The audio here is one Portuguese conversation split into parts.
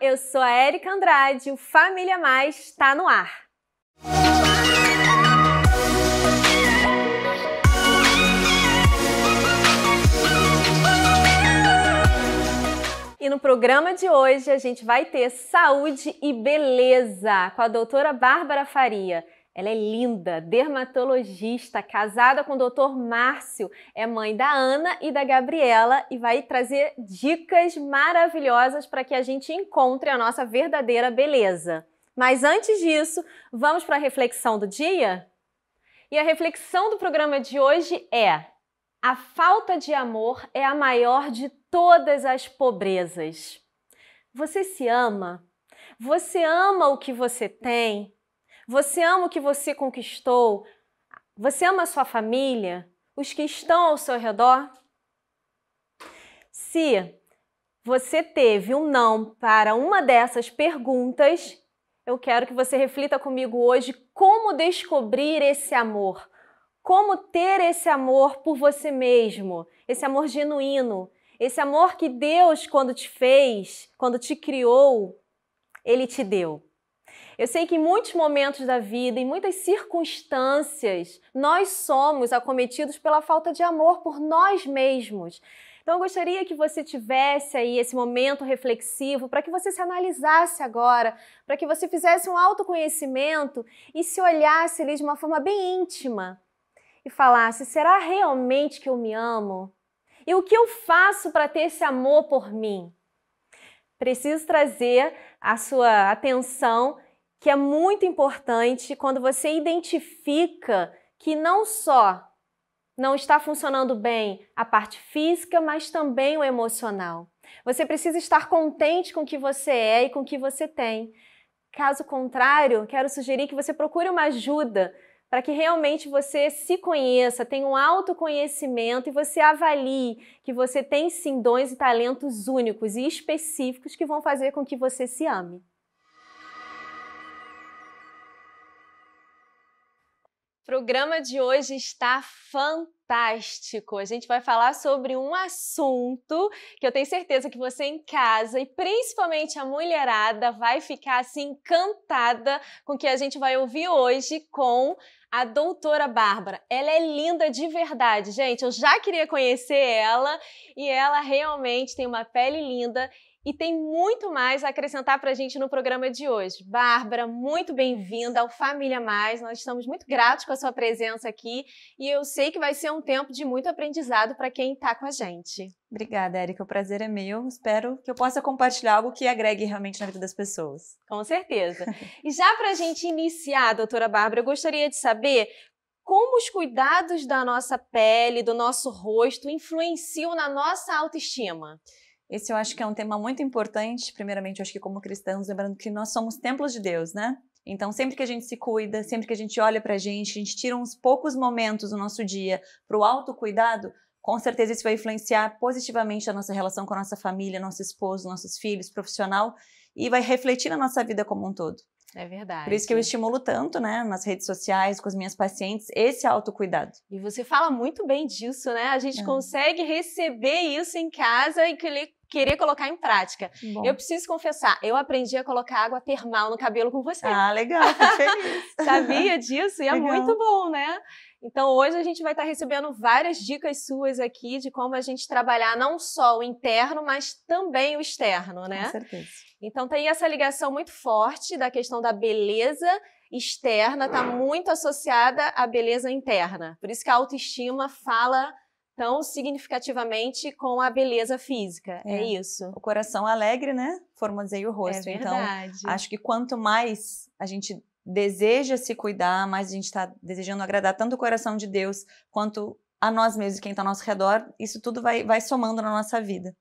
eu sou a Érica Andrade, o Família Mais está no ar. E no programa de hoje a gente vai ter saúde e beleza com a doutora Bárbara Faria. Ela é linda, dermatologista, casada com o Dr. Márcio, é mãe da Ana e da Gabriela e vai trazer dicas maravilhosas para que a gente encontre a nossa verdadeira beleza. Mas antes disso, vamos para a reflexão do dia? E a reflexão do programa de hoje é: a falta de amor é a maior de todas as pobrezas. Você se ama? Você ama o que você tem? Você ama o que você conquistou? Você ama a sua família? Os que estão ao seu redor? Se você teve um não para uma dessas perguntas, eu quero que você reflita comigo hoje como descobrir esse amor. Como ter esse amor por você mesmo, esse amor genuíno, esse amor que Deus, quando te fez, quando te criou, Ele te deu. Eu sei que em muitos momentos da vida, em muitas circunstâncias, nós somos acometidos pela falta de amor por nós mesmos. Então eu gostaria que você tivesse aí esse momento reflexivo para que você se analisasse agora, para que você fizesse um autoconhecimento e se olhasse ali de uma forma bem íntima e falasse: será realmente que eu me amo? E o que eu faço para ter esse amor por mim? Preciso trazer a sua atenção que é muito importante quando você identifica que não só não está funcionando bem a parte física, mas também o emocional. Você precisa estar contente com o que você é e com o que você tem. Caso contrário, quero sugerir que você procure uma ajuda para que realmente você se conheça, tenha um autoconhecimento e você avalie que você tem sim dons e talentos únicos e específicos que vão fazer com que você se ame. O programa de hoje está fantástico. A gente vai falar sobre um assunto que eu tenho certeza que você em casa e principalmente a mulherada vai ficar assim encantada com o que a gente vai ouvir hoje com a doutora Bárbara. Ela é linda de verdade, gente. Eu já queria conhecer ela e ela realmente tem uma pele linda e tem muito mais a acrescentar para a gente no programa de hoje. Bárbara, muito bem-vinda ao Família Mais. Nós estamos muito gratos com a sua presença aqui e eu sei que vai ser um tempo de muito aprendizado para quem está com a gente. Obrigada, Érica. O prazer é meu. Espero que eu possa compartilhar algo que agregue realmente na vida das pessoas. Com certeza. E já para a gente iniciar, doutora Bárbara, eu gostaria de saber como os cuidados da nossa pele, do nosso rosto, influenciam na nossa autoestima. Esse eu acho que é um tema muito importante. Primeiramente, eu acho que como cristãos, lembrando que nós somos templos de Deus, né? Então, sempre que a gente se cuida, sempre que a gente olha pra gente, a gente tira uns poucos momentos do nosso dia para o autocuidado, com certeza isso vai influenciar positivamente a nossa relação com a nossa família, nosso esposo, nossos filhos, profissional, e vai refletir na nossa vida como um todo. É verdade. Por isso que eu estimulo tanto, né, nas redes sociais, com as minhas pacientes, esse autocuidado. E você fala muito bem disso, né? A gente consegue receber isso em casa e querer colocar em prática. Bom. Eu preciso confessar, eu aprendi a colocar água termal no cabelo com você. Ah, legal, fico feliz. Sabia disso? E é muito bom, né? Então hoje a gente vai estar recebendo várias dicas suas aqui de como a gente trabalhar não só o interno, mas também o externo, né? Com certeza. Então tem essa ligação muito forte da questão da beleza externa, está muito associada à beleza interna. Por isso que a autoestima fala tão significativamente com a beleza física. É isso. O coração alegre, né? Formoseia o rosto. É verdade. Então, acho que quanto mais a gente deseja se cuidar, mais a gente está desejando agradar tanto o coração de Deus quanto a nós mesmos, quem está ao nosso redor, isso tudo vai somando na nossa vida.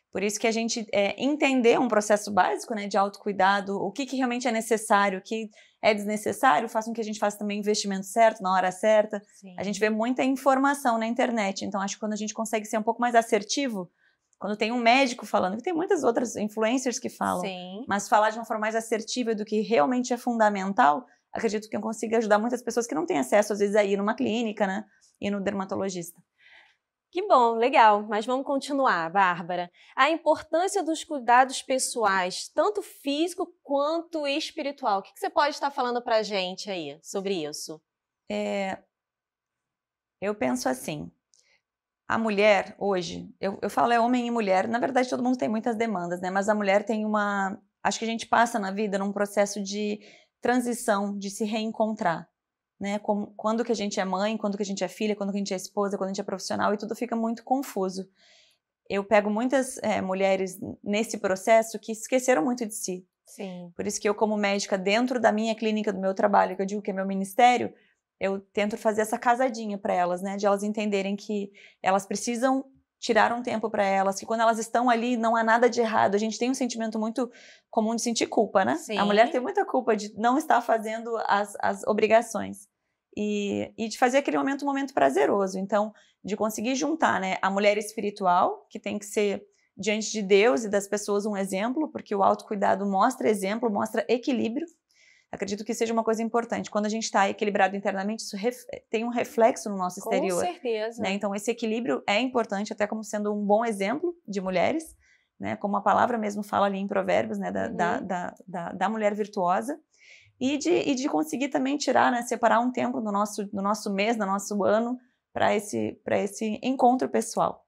Por isso que a gente entender um processo básico, né, de autocuidado, o que realmente é necessário, o que é desnecessário, faz com que a gente faça também o investimento certo, na hora certa. Sim. A gente vê muita informação na internet, então acho que quando a gente consegue ser um pouco mais assertivo, quando tem um médico falando, que tem muitas outras influencers que falam, Sim. mas falar de uma forma mais assertiva do que realmente é fundamental, acredito que eu consiga ajudar muitas pessoas que não têm acesso, às vezes, a ir numa clínica, né, e no dermatologista. Que bom, legal. Mas vamos continuar, Bárbara. A importância dos cuidados pessoais, tanto físico quanto espiritual. O que você pode estar falando pra gente aí sobre isso? Eu penso assim, a mulher hoje, eu falo é homem e mulher, na verdade todo mundo tem muitas demandas, né? Mas a mulher tem uma... Acho que a gente passa na vida num processo de transição, de se reencontrar, né? Quando que a gente é mãe, quando que a gente é filha, quando que a gente é esposa, quando a gente é profissional, e tudo fica muito confuso. Eu pego muitas mulheres nesse processo que esqueceram muito de si. Sim. Por isso que eu, como médica, dentro da minha clínica, do meu trabalho, que eu digo que é meu ministério, eu tento fazer essa casadinha para elas, né? De elas entenderem que elas precisam tirar um tempo para elas, que quando elas estão ali não há nada de errado. A gente tem um sentimento muito comum de sentir culpa, né? Sim. A mulher tem muita culpa de não estar fazendo as obrigações. E de fazer aquele momento um momento prazeroso. Então, de conseguir juntar, né, a mulher espiritual, que tem que ser diante de Deus e das pessoas um exemplo, porque o autocuidado mostra exemplo, mostra equilíbrio. Acredito que seja uma coisa importante. Quando a gente está equilibrado internamente, isso tem um reflexo no nosso exterior. Com certeza. Né? Então, esse equilíbrio é importante, até como sendo um bom exemplo de mulheres, né? Como a palavra mesmo fala ali em Provérbios, né? Da mulher virtuosa. E de conseguir também tirar, né? Separar um tempo no nosso mês, no nosso ano, para esse encontro pessoal.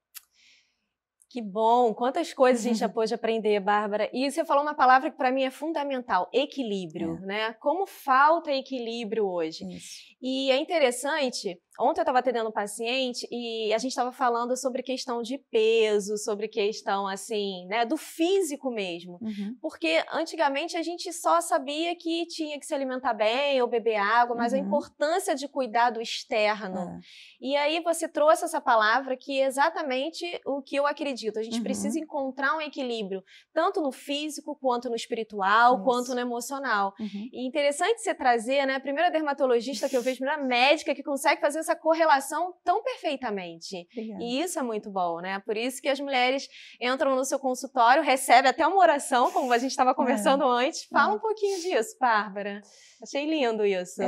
Que bom! Quantas coisas a gente já pôde aprender, Bárbara. E você falou uma palavra que para mim é fundamental, equilíbrio, né? Como falta equilíbrio hoje. Isso. E é interessante, ontem eu estava atendendo um paciente e a gente estava falando sobre questão de peso, sobre questão, assim, né, do físico mesmo. Porque antigamente a gente só sabia que tinha que se alimentar bem ou beber água, mas a importância de cuidar do externo. E aí você trouxe essa palavra que é exatamente o que eu acredito. A gente precisa encontrar um equilíbrio, tanto no físico, quanto no espiritual, quanto no emocional. E interessante você trazer, né, a primeira dermatologista que eu vejo, a primeira médica que consegue fazer essa correlação tão perfeitamente. Obrigada. E isso é muito bom, né? Por isso que as mulheres entram no seu consultório, recebem até uma oração, como a gente estava conversando antes. Fala um pouquinho disso, Bárbara. Achei lindo isso.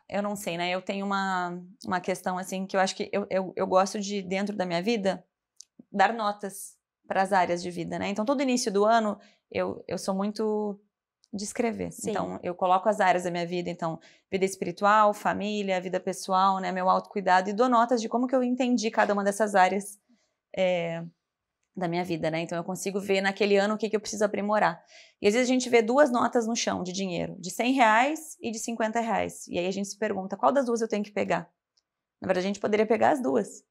Eu não sei, né? Eu tenho uma questão, assim, que eu acho que eu gosto de, dentro da minha vida, dar notas para as áreas de vida, né? Então, todo início do ano, eu sou muito de escrever. Sim. Então, eu coloco as áreas da minha vida, então, vida espiritual, família, vida pessoal, né? Meu autocuidado, e dou notas de como que eu entendi cada uma dessas áreas da minha vida, né? Então, eu consigo ver naquele ano o que eu preciso aprimorar. E às vezes a gente vê duas notas no chão de dinheiro, de R$100 e de R$50. E aí a gente se pergunta, qual das duas eu tenho que pegar? Na verdade, a gente poderia pegar as duas.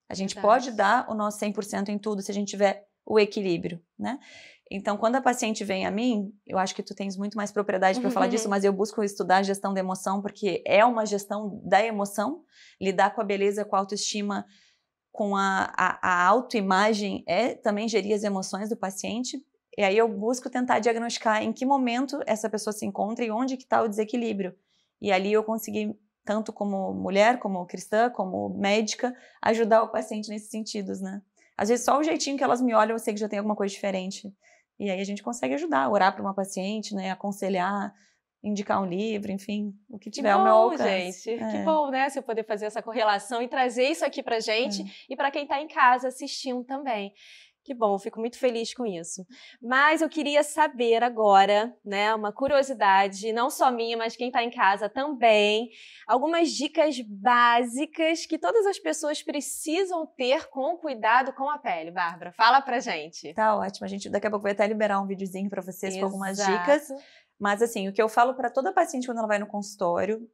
A gente pode dar o nosso 100% em tudo se a gente tiver o equilíbrio, né? Então, quando a paciente vem a mim, eu acho que tu tens muito mais propriedade para falar disso, mas eu busco estudar gestão da emoção, porque é uma gestão da emoção, lidar com a beleza, com a autoestima, com a autoimagem, é também gerir as emoções do paciente. E aí eu busco tentar diagnosticar em que momento essa pessoa se encontra e onde que está o desequilíbrio. E ali eu consegui, tanto como mulher, como cristã, como médica, ajudar o paciente nesses sentidos, né? Às vezes só o jeitinho que elas me olham eu sei que já tem alguma coisa diferente. E aí a gente consegue ajudar, orar para uma paciente, né, aconselhar, indicar um livro, enfim, o que tiver ao meu alcance. Gente, que bom, né, você poder fazer essa correlação e trazer isso aqui pra gente e para quem está em casa assistindo também. Que bom, fico muito feliz com isso. Mas eu queria saber agora, né, uma curiosidade, não só minha, mas quem está em casa também, algumas dicas básicas que todas as pessoas precisam ter com cuidado com a pele. Bárbara, fala pra gente. Tá ótimo, a gente daqui a pouco vai até liberar um videozinho para vocês com algumas dicas. Mas assim, o que eu falo para toda paciente quando ela vai no consultório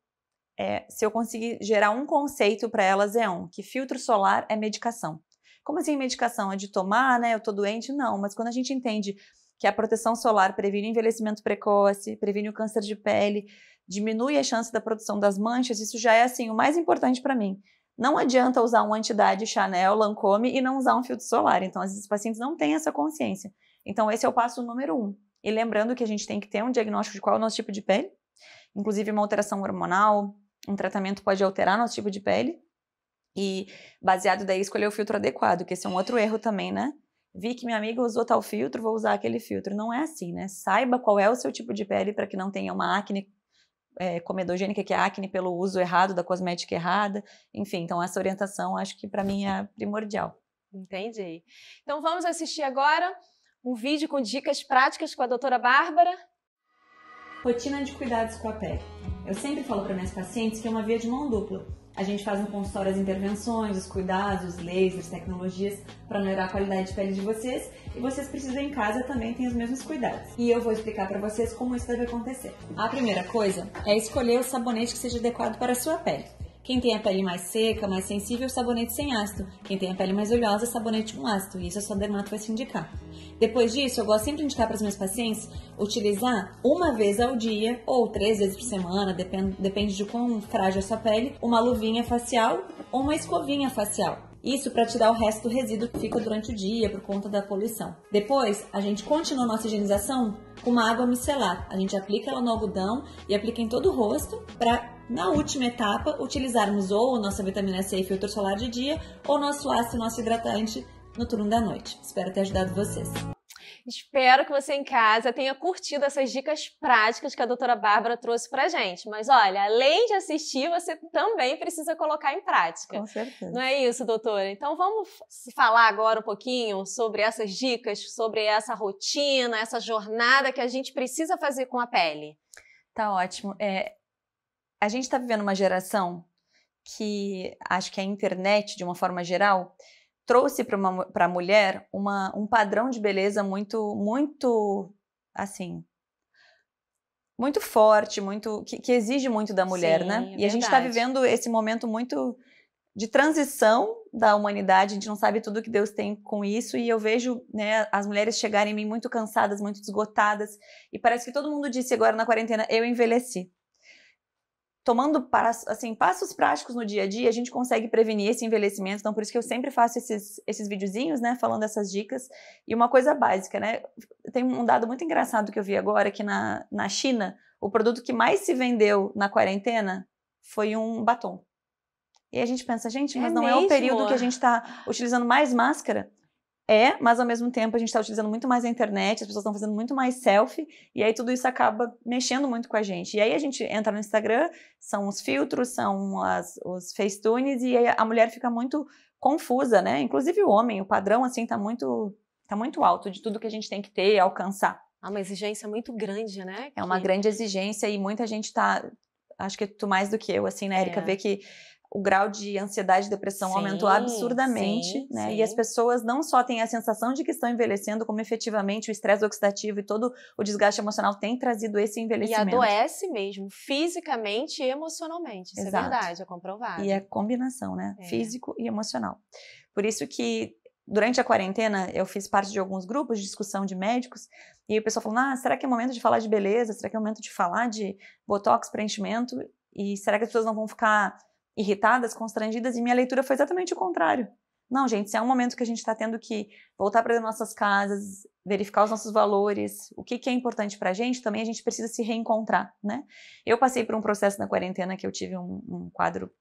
é, se eu conseguir gerar um conceito para elas que filtro solar é medicação. Como assim medicação? É de tomar, né? Eu tô doente? Não, mas quando a gente entende que a proteção solar previne o envelhecimento precoce, previne o câncer de pele, diminui a chance da produção das manchas, isso já é assim o mais importante para mim. Não adianta usar um anti-idade Chanel, Lancôme e não usar um filtro solar. Então, às vezes, os pacientes não têm essa consciência. Então, esse é o passo número 1. E lembrando que a gente tem que ter um diagnóstico de qual é o nosso tipo de pele, inclusive uma alteração hormonal, um tratamento pode alterar nosso tipo de pele. E baseado daí escolher o filtro adequado, que esse é um outro erro também, né? Vi que minha amiga usou tal filtro, vou usar aquele filtro. Não é assim, né? Saiba qual é o seu tipo de pele para que não tenha uma acne comedogênica, que é acne pelo uso errado da cosmética errada. Enfim, então essa orientação acho que para mim é primordial. Entendi. Então vamos assistir agora um vídeo com dicas práticas com a doutora Bárbara. Rotina de cuidados com a pele. Eu sempre falo para minhas pacientes que é uma via de mão dupla. A gente faz no consultório as intervenções, os cuidados, os lasers, tecnologias para melhorar a qualidade de pele de vocês, e vocês precisam em casa também ter os mesmos cuidados. E eu vou explicar para vocês como isso deve acontecer. A primeira coisa é escolher o sabonete que seja adequado para a sua pele. Quem tem a pele mais seca, mais sensível, sabonete sem ácido. Quem tem a pele mais oleosa, sabonete com ácido. E isso a sua dermato vai se indicar. Depois disso, eu gosto sempre de indicar para os meus pacientes utilizar uma vez ao dia ou 3 vezes por semana, depende de quão frágil é a sua pele, uma luvinha facial ou uma escovinha facial. Isso para tirar o resto do resíduo que fica durante o dia por conta da poluição. Depois, a gente continua a nossa higienização com uma água micelar. A gente aplica ela no algodão e aplica em todo o rosto para, na última etapa, utilizarmos ou nossa vitamina C e filtro solar de dia ou nosso ácido, nosso hidratante no turno da noite. Espero ter ajudado vocês. Espero que você em casa tenha curtido essas dicas práticas que a doutora Bárbara trouxe pra gente. Mas olha, além de assistir, você também precisa colocar em prática. Com certeza. Não é isso, doutora? Então vamos falar agora um pouquinho sobre essas dicas, sobre essa rotina, essa jornada que a gente precisa fazer com a pele. Tá ótimo. A gente está vivendo uma geração que acho que a internet, de uma forma geral, trouxe para a mulher um padrão de beleza muito assim, muito forte, que exige muito da mulher, Sim, né? é E a gente está verdade. vivendo esse momento muito de transição da humanidade, a gente não sabe tudo que Deus tem com isso, e eu vejo, né, as mulheres chegarem em mim muito cansadas, muito esgotadas, e parece que todo mundo disse agora na quarentena, eu envelheci. Tomando passos práticos no dia a dia, a gente consegue prevenir esse envelhecimento. Então, por isso que eu sempre faço esses videozinhos, né, falando essas dicas. E uma coisa básica, né, tem um dado muito engraçado que eu vi agora, que na China, o produto que mais se vendeu na quarentena foi um batom. E a gente pensa, gente, mas não é o período que a gente está utilizando mais máscara? Mas ao mesmo tempo a gente está utilizando muito mais a internet, as pessoas estão fazendo muito mais selfie, e aí tudo isso acaba mexendo muito com a gente. E aí a gente entra no Instagram, são os filtros, são os facetunes, e aí a mulher fica muito confusa, né? Inclusive o homem, o padrão assim tá muito alto de tudo que a gente tem que ter e alcançar. É uma exigência muito grande, né? É uma grande exigência e muita gente tá, acho que tu mais do que eu, assim, né, Érica, vê que o grau de ansiedade e depressão aumentou absurdamente, né? Sim. E as pessoas não só têm a sensação de que estão envelhecendo, como efetivamente o estresse oxidativo e todo o desgaste emocional tem trazido esse envelhecimento. E adoece mesmo, fisicamente e emocionalmente. Isso Exato. é verdade, é comprovado. E é combinação, né? Físico e emocional. Por isso que durante a quarentena eu fiz parte de alguns grupos de discussão de médicos e o pessoal falou, será que é momento de falar de beleza? Será que é momento de falar de botox, preenchimento? E será que as pessoas não vão ficar irritadas, constrangidas? E minha leitura foi exatamente o contrário. Não, gente, se é um momento que a gente está tendo que voltar para nossas casas, verificar os nossos valores, o que é importante para a gente, também a gente precisa se reencontrar, né? Eu passei por um processo na quarentena que eu tive um quadro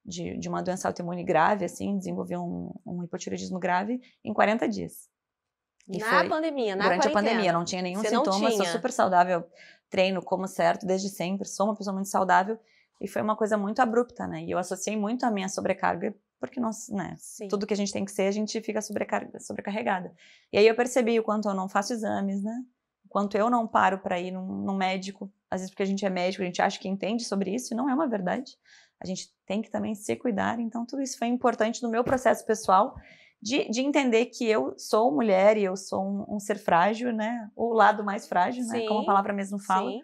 de uma doença autoimune grave, assim, desenvolvi um hipotireoidismo grave em 40 dias. E durante a pandemia, não tinha nenhum sintoma, sou super saudável, treino, como certo desde sempre, sou uma pessoa muito saudável, e foi uma coisa muito abrupta, né? E eu associei muito a minha sobrecarga, porque nós, né, tudo que a gente tem que ser, a gente fica sobrecarregada. E aí eu percebi o quanto eu não faço exames, né? O quanto eu não paro para ir num médico, às vezes porque a gente é médico, a gente acha que entende sobre isso, e não é uma verdade. A gente tem que também se cuidar, então tudo isso foi importante no meu processo pessoal, de entender que eu sou mulher e eu sou um ser frágil, né? O lado mais frágil, né? Como a palavra mesmo fala. Sim.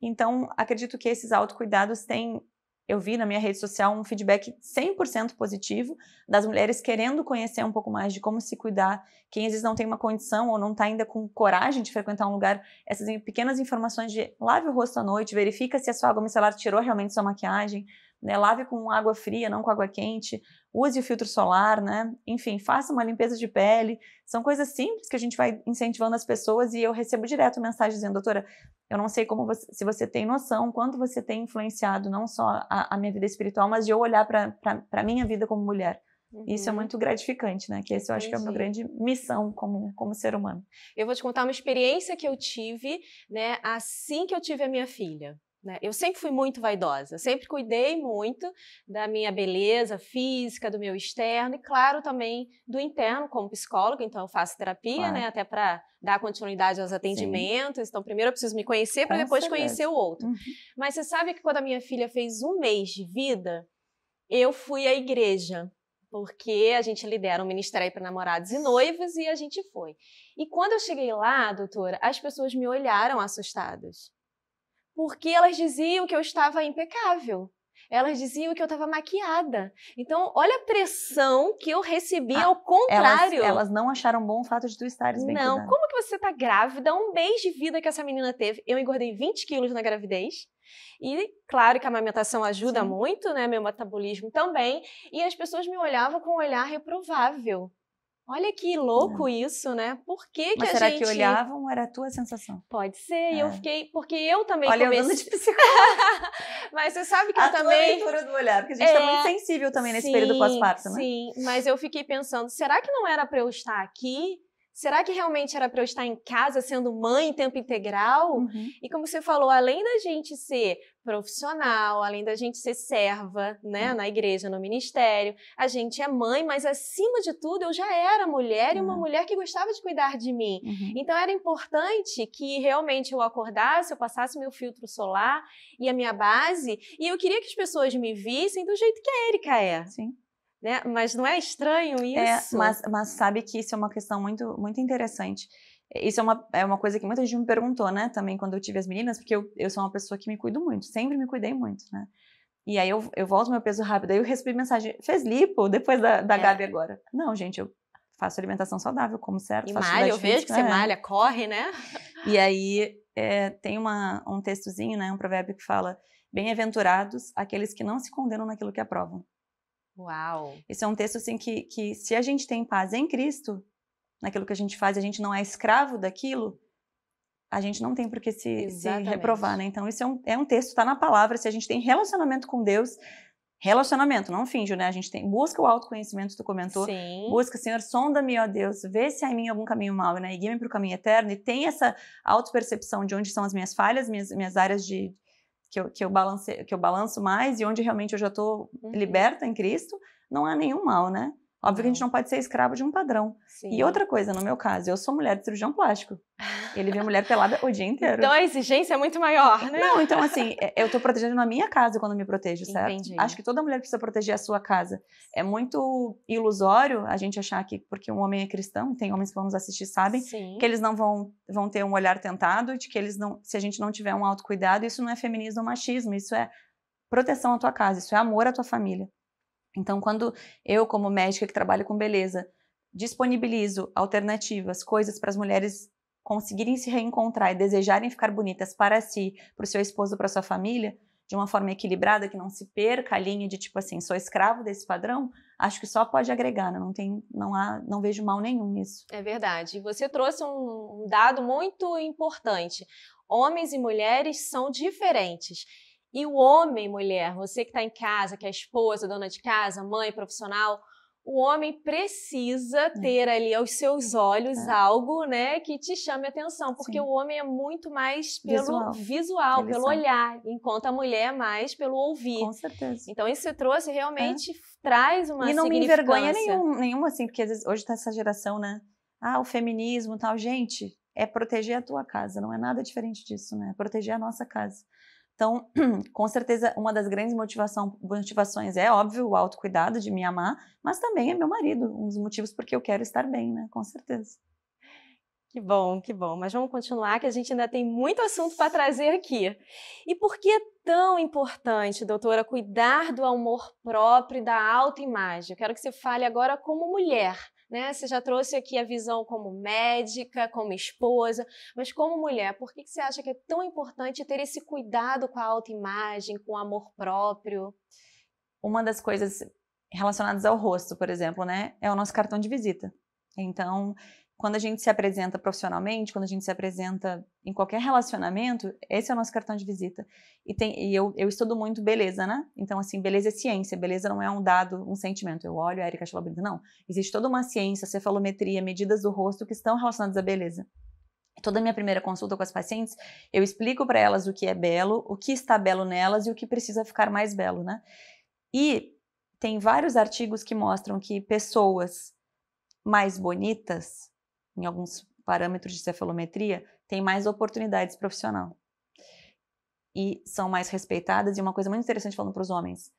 Então, acredito que esses autocuidados têm, eu vi na minha rede social um feedback 100% positivo das mulheres querendo conhecer um pouco mais de como se cuidar, quem às vezes não tem uma condição ou não está ainda com coragem de frequentar um lugar, essas pequenas informações de lave o rosto à noite, verifica se a sua água micelar tirou realmente sua maquiagem, né? Lave com água fria, não com água quente, use o filtro solar, né? Enfim, faça uma limpeza de pele. São coisas simples que a gente vai incentivando as pessoas e eu recebo direto mensagem dizendo, doutora, eu não sei se você tem noção, quanto você tem influenciado não só a minha vida espiritual, mas de eu olhar para a minha vida como mulher. Isso é muito gratificante, né? Que esse eu acho que é a minha grande missão como ser humano. Eu vou te contar uma experiência que eu tive, né, assim que eu tive a minha filha. né? Eu sempre fui muito vaidosa, sempre cuidei muito da minha beleza física, do meu externo e, claro, também do interno como psicóloga, então eu faço terapia, né? Até para dar continuidade aos atendimentos. Sim. Então, primeiro eu preciso me conhecer para depois conhecer o outro. Mas você sabe que quando a minha filha fez 1 mês de vida, eu fui à igreja, porque a gente lidera um ministério para namorados e noivos e a gente foi. E quando eu cheguei lá, doutora, as pessoas me olharam assustadas. Porque elas diziam que eu estava impecável. Elas diziam que eu estava maquiada. Então, olha a pressão que eu recebi ao contrário. Elas não acharam bom o fato de tu estares bem cuidada. Não, como que você está grávida, 1 mês de vida que essa menina teve? Eu engordei 20 quilos na gravidez. E claro que a amamentação ajuda muito, né? Meu metabolismo também. E as pessoas me olhavam com um olhar reprovável. Olha que louco isso, né? Por que Mas que será a gente... que olhavam ou era a tua sensação? Pode ser, e eu fiquei... Porque eu também Olha, comecei... eu de psicóloga. Mas você sabe que eu também... A tua leitura do olhar, porque a gente tá muito sensível também nesse período pós-parto, né? Sim, mas eu fiquei pensando, será que não era para eu estar aqui? Será que realmente era para eu estar em casa sendo mãe em tempo integral? E como você falou, além da gente ser profissional, além da gente ser serva, né, na igreja, no ministério, a gente é mãe, mas acima de tudo eu já era mulher e uma mulher que gostava de cuidar de mim. Então era importante que realmente eu acordasse, eu passasse meu filtro solar e a minha base, e eu queria que as pessoas me vissem do jeito que a Érica é. Sim. Né? Mas não é estranho isso? Mas sabe que isso é uma questão muito, muito interessante. Isso é uma coisa que muita gente me perguntou, né? Também quando eu tive as meninas, porque eu sou uma pessoa que me cuido muito, sempre me cuidei muito, né? E aí eu volto meu peso rápido, aí eu recebi mensagem, fez lipo depois da Gabi agora? Não, gente, eu faço alimentação saudável, como certo. E malha, eu vejo que você malha, corre, né? E aí tem um textozinho, né? Um provérbio que fala, bem-aventurados aqueles que não se condenam naquilo que aprovam. Uau! Esse é um texto assim que se a gente tem paz em Cristo, naquilo que a gente faz, a gente não é escravo daquilo, a gente não tem por que se reprovar, né? Então isso é um texto, está na palavra, se a gente tem relacionamento com Deus, relacionamento, não finge, né? A gente busca o autoconhecimento, tu comentou, busca, Senhor, sonda-me, ó Deus, vê se há em mim algum caminho mau, né? E guia-me para o caminho eterno, e tem essa autopercepção de onde são as minhas falhas, minhas áreas que eu balanço mais e onde realmente eu já estou liberta em Cristo, não há nenhum mal, né? Óbvio que a gente não pode ser escravo de um padrão. E outra coisa, no meu caso, eu sou mulher de cirurgião plástico. Ele vê mulher pelada o dia inteiro. Então a exigência é muito maior, né? Não, então assim, eu tô protegendo na minha casa quando me protejo, certo? Entendi. Acho que toda mulher precisa proteger a sua casa. É muito ilusório a gente achar que porque um homem é cristão, tem homens que vão nos assistir, sabem, que eles não vão ter um olhar tentado, de que eles não, se a gente não tiver um autocuidado, isso não é feminismo ou machismo, isso é proteção à tua casa, isso é amor à tua família. Então, quando eu, como médica que trabalho com beleza, disponibilizo alternativas, coisas para as mulheres conseguirem se reencontrar e desejarem ficar bonitas para si, para o seu esposo, para a sua família, de uma forma equilibrada, que não se perca a linha de tipo assim, sou escravo desse padrão, acho que só pode agregar, né? Não vejo mal nenhum nisso. É verdade. Você trouxe um dado muito importante. Homens e mulheres são diferentes. E o homem, mulher, você que está em casa, que é esposa, dona de casa, mãe, profissional, o homem precisa ter ali aos seus olhos algo, né, que te chame a atenção, porque o homem é muito mais pelo visual pelo olhar, enquanto a mulher é mais pelo ouvir. Com certeza. Então isso que você trouxe realmente traz uma significância. E não me envergonha nenhuma, assim, porque às vezes hoje tá essa geração, né, o feminismo e tal, gente, é proteger a tua casa, não é nada diferente disso, né, é proteger a nossa casa. Então, com certeza, uma das grandes motivações é, óbvio, o autocuidado de me amar, mas também é meu marido, um dos motivos porque eu quero estar bem, né? Com certeza. Que bom, que bom. Mas vamos continuar, que a gente ainda tem muito assunto para trazer aqui. E por que é tão importante, doutora, cuidar do amor próprio e da autoimagem? Eu quero que você fale agora como mulher, né? Você já trouxe aqui a visão como médica, como esposa, mas como mulher, por que você acha que é tão importante ter esse cuidado com a autoimagem, com o amor próprio? Uma das coisas relacionadas ao rosto, por exemplo, né, é o nosso cartão de visita. Então, quando a gente se apresenta profissionalmente, quando a gente se apresenta em qualquer relacionamento, esse é o nosso cartão de visita. E eu estudo muito beleza, né? Então, assim, beleza é ciência. Beleza não é um dado, um sentimento. Eu olho, a Érica achou bonita. Não. Existe toda uma ciência, cefalometria, medidas do rosto que estão relacionadas à beleza. Toda a minha primeira consulta com as pacientes, eu explico para elas o que é belo, o que está belo nelas e o que precisa ficar mais belo, né? E tem vários artigos que mostram que pessoas mais bonitas, em alguns parâmetros de cefalometria, têm mais oportunidades profissionais. E são mais respeitadas. E uma coisa muito interessante falando para os homens.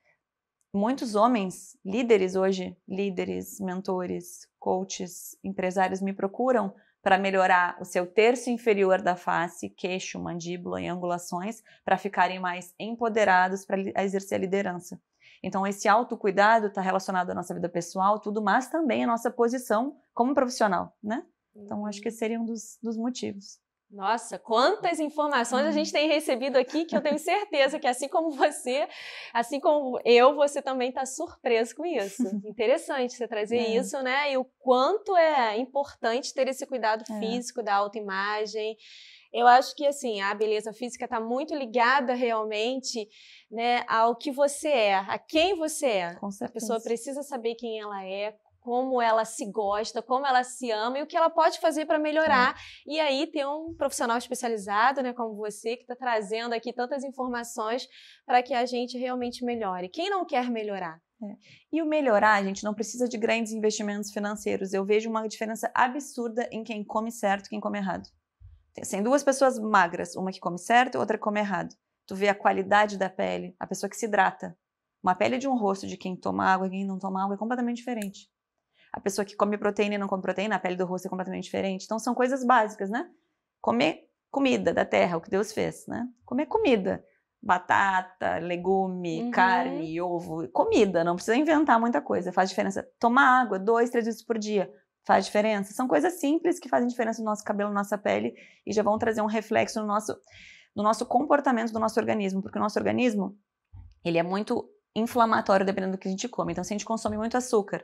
Muitos homens, líderes hoje, líderes, mentores, coaches, empresários me procuram para melhorar o seu terço inferior da face, queixo, mandíbula e angulações, para ficarem mais empoderados para exercer a liderança. Então, esse autocuidado está relacionado à nossa vida pessoal, tudo, mas também à nossa posição como profissional, né? Então, acho que esse seria um dos motivos. Nossa, quantas informações a gente tem recebido aqui, que eu tenho certeza que assim como você, assim como eu, você também está surpreso com isso. Interessante você trazer isso, né? E o quanto é importante ter esse cuidado físico da autoimagem. Eu acho que, assim, a beleza física está muito ligada realmente, né, ao que você é, a quem você é. Com certeza. A pessoa precisa saber quem ela é, como ela se gosta, como ela se ama e o que ela pode fazer para melhorar. E aí ter um profissional especializado, né, como você, que está trazendo aqui tantas informações para que a gente realmente melhore. Quem não quer melhorar? E o melhorar, a gente não precisa de grandes investimentos financeiros. Eu vejo uma diferença absurda em quem come certo e quem come errado. Tem duas pessoas magras, uma que come certo e outra que come errado. Tu vê a qualidade da pele, a pessoa que se hidrata. Uma pele de um rosto de quem toma água e quem não toma água é completamente diferente. A pessoa que come proteína e não come proteína, a pele do rosto é completamente diferente. Então, são coisas básicas, né? Comer comida da terra, o que Deus fez, né? Comer comida. Batata, legume, carne, ovo. Comida, não precisa inventar muita coisa, faz diferença. Tomar água 2, 3 vezes por dia faz diferença. São coisas simples que fazem diferença no nosso cabelo, na nossa pele e já vão trazer um reflexo no nosso comportamento do nosso organismo. Porque o nosso organismo, ele é muito inflamatório dependendo do que a gente come. Então, se a gente consome muito açúcar,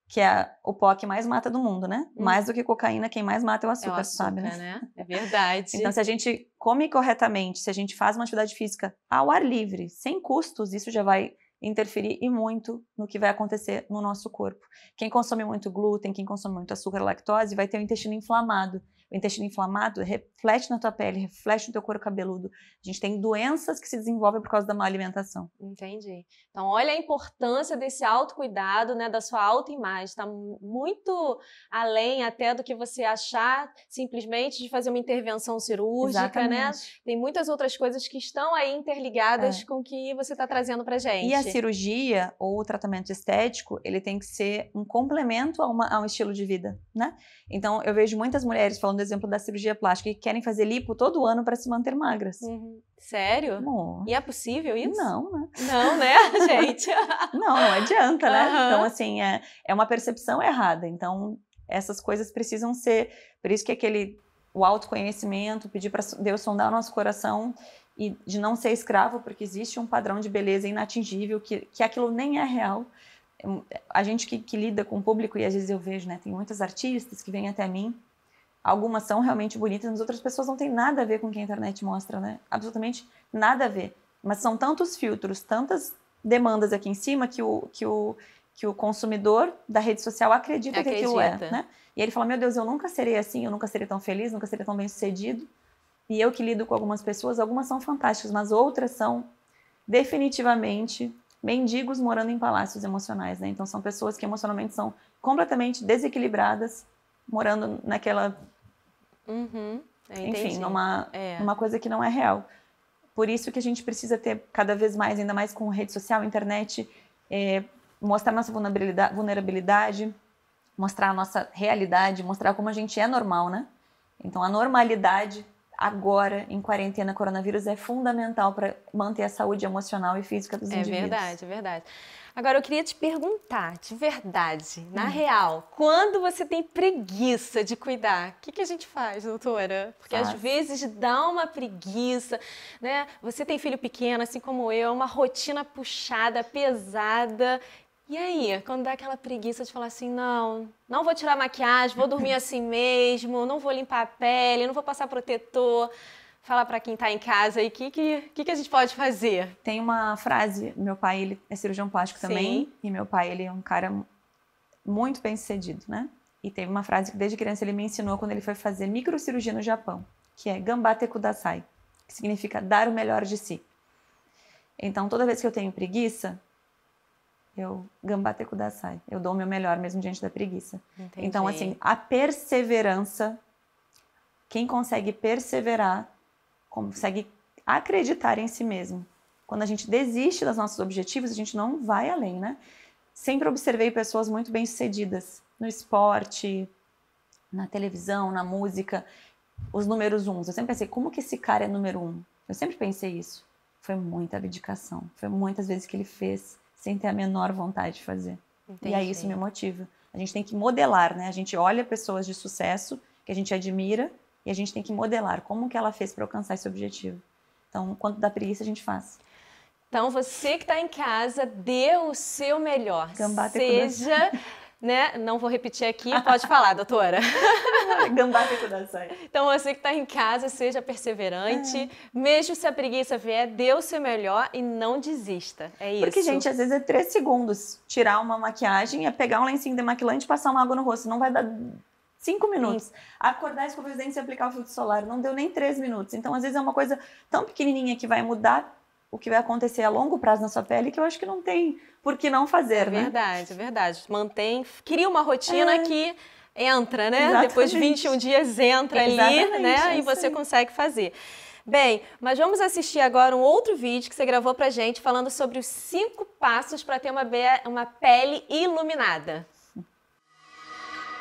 que é o pó que mais mata do mundo, né? Mais do que cocaína, quem mais mata é o açúcar, sabe, né? É verdade. Então, se a gente come corretamente, se a gente faz uma atividade física ao ar livre, sem custos, isso já vai interferir e muito no que vai acontecer no nosso corpo. Quem consome muito glúten, quem consome muito açúcar, lactose, vai ter o intestino inflamado. O intestino inflamado reflete na tua pele, reflete no teu couro cabeludo. A gente tem doenças que se desenvolvem por causa da má alimentação. Entendi. Então, olha a importância desse autocuidado, né, da sua autoimagem. Está muito além até do que você achar simplesmente de fazer uma intervenção cirúrgica, né? Tem muitas outras coisas que estão aí interligadas com o que você está trazendo pra gente. E a cirurgia ou o tratamento estético, ele tem que ser um complemento a um estilo de vida, né? Então, eu vejo muitas mulheres falando do exemplo da cirurgia plástica que querem fazer lipo todo ano para se manter magras. Sério? E é possível isso? Não, né? Não, né, gente? Não adianta, né? Então, assim, é uma percepção errada. Então, essas coisas precisam ser... Por isso que o autoconhecimento, pedir para Deus sondar o nosso coração e de não ser escravo, porque existe um padrão de beleza inatingível, que aquilo nem é real. A gente que lida com o público, e às vezes eu vejo, né? Tem muitas artistas que vêm até mim, algumas são realmente bonitas, mas outras pessoas não têm nada a ver com o que a internet mostra, né? Absolutamente nada a ver. Mas são tantos filtros, tantas demandas aqui em cima que o consumidor da rede social acredita que aquilo é, né? E ele fala, meu Deus, eu nunca serei assim, eu nunca serei tão feliz, nunca serei tão bem-sucedido. E eu que lido com algumas pessoas, algumas são fantásticas, mas outras são definitivamente mendigos morando em palácios emocionais, né? Então são pessoas que emocionalmente são completamente desequilibradas, morando naquela... Enfim, numa coisa que não é real. Por isso que a gente precisa ter cada vez mais, ainda mais com rede social, internet, mostrar nossa vulnerabilidade, mostrar a nossa realidade, mostrar como a gente é normal, né? Então a normalidade agora, em quarentena, coronavírus, é fundamental para manter a saúde emocional e física dos indivíduos. É verdade. Agora, eu queria te perguntar, de verdade, na real, quando você tem preguiça de cuidar, o que a gente faz, doutora? Porque às vezes dá uma preguiça, né? Você tem filho pequeno, assim como eu, uma rotina puxada, pesada. E aí, quando dá aquela preguiça de falar assim, não vou tirar maquiagem, vou dormir assim mesmo, não vou limpar a pele, não vou passar protetor. Fala para quem está em casa aí, o que a gente pode fazer? Tem uma frase, meu pai, ele é cirurgião plástico também, e meu pai, ele é um cara muito bem-sucedido, né? E teve uma frase que desde criança ele me ensinou quando ele foi fazer microcirurgia no Japão, que é Gambate Kudasai, que significa dar o melhor de si. Então, toda vez que eu tenho preguiça, eu Gambate Kudasai, eu dou o meu melhor mesmo diante da preguiça. Entendi. Então, assim, a perseverança, quem consegue perseverar, consegue acreditar em si mesmo. Quando a gente desiste dos nossos objetivos, a gente não vai além, né? Sempre observei pessoas muito bem-sucedidas no esporte, na televisão, na música, os números uns. Eu sempre pensei, como que esse cara é número 1? Eu sempre pensei isso. Foi muita dedicação, foi muitas vezes que ele fez sem ter a menor vontade de fazer. Entendi. E aí isso me motiva. A gente tem que modelar, né? A gente olha pessoas de sucesso que a gente admira e a gente tem que modelar como que ela fez para alcançar esse objetivo. Então, quanto dá preguiça, a gente faz. Então, você que está em casa, dê o seu melhor. Gambate Seja, né? Não vou repetir aqui, pode falar, doutora. Gambate Kudasai. Então, você que está em casa, seja perseverante. Mesmo se a preguiça vier, dê o seu melhor e não desista. É isso. Porque, gente, às vezes é 3 segundos. Tirar uma maquiagem, é pegar um lencinho demaquilante e passar uma água no rosto. Não vai dar 5 minutos. Acordar, escovar os dentes e aplicar o filtro solar. Não deu nem 3 minutos. Então, às vezes é uma coisa tão pequenininha que vai mudar o que vai acontecer a longo prazo na sua pele que eu acho que não tem por que não fazer, né? É verdade. Cria uma rotina que entra, né? Exatamente. Depois de 21 dias entra ali, né? E você consegue fazer. Bem, mas vamos assistir agora um outro vídeo que você gravou pra gente falando sobre os 5 passos para ter uma pele iluminada.